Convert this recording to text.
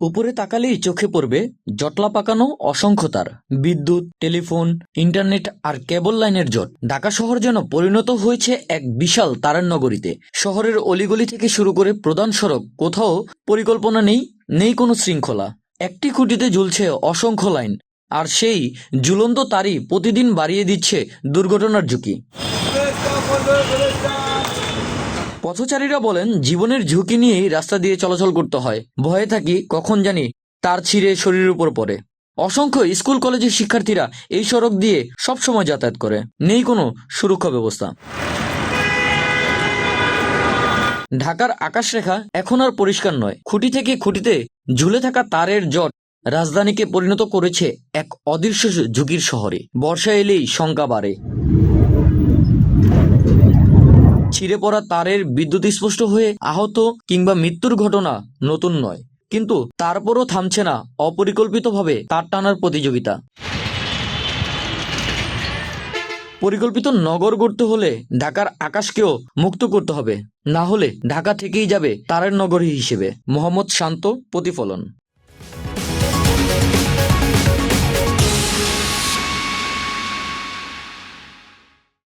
উপরে তাকালেই চোখে পড়বে জটলা পাকানো অসংখ্য তার, বিদ্যুৎ, টেলিফোন, ইন্টারনেট আর কেবল লাইনের জট। ঢাকা শহর যেন পরিণত হয়েছে এক বিশাল তারের নগরীতে। শহরের অলিগলি থেকে শুরু করে প্রধান সড়ক, কোথাও পরিকল্পনা নেই, নেই কোনো শৃঙ্খলা। একটি খুঁটিতে ঝুলছে অসংখ্য লাইন, আর সেই ঝুলন্ত তারই প্রতিদিন বাড়িয়ে দিচ্ছে দুর্ঘটনার ঝুঁকি। পথচারীরা বলেন, জীবনের ঝুঁকি নিয়েই রাস্তা দিয়ে চলাচল করতে হয়। ভয়ে থাকি কখন জানি তার ছিঁড়ে শরীরের উপর পড়ে। অসংখ্য স্কুল কলেজের শিক্ষার্থীরা এই সড়ক দিয়ে সবসময় যাতায়াত করে। নেই কোনো সুরক্ষা ব্যবস্থা। ঢাকার আকাশরেখা এখন আর পরিষ্কার নয়। খুঁটি থেকে খুঁটিতে ঝুলে থাকা তারের জট রাজধানীকে পরিণত করেছে এক অদৃশ্য ঝুঁকির শহরে। বর্ষা এলেই শঙ্কা বাড়ে। ছিঁড়ে পড়া তারের বিদ্যুৎ স্পষ্ট হয়ে আহত কিংবা মৃত্যুর ঘটনা নতুন নয়, কিন্তু তারপরও থামছে না অপরিকল্পিতভাবে তার টানার প্রতিযোগিতা। পরিকল্পিত নগর গড়তে হলে ঢাকার আকাশকেও মুক্ত করতে হবে, না হলে ঢাকা থেকেই যাবে তারের নগরী হিসেবে। মোহাম্মদ শান্ত, প্রতিফলন।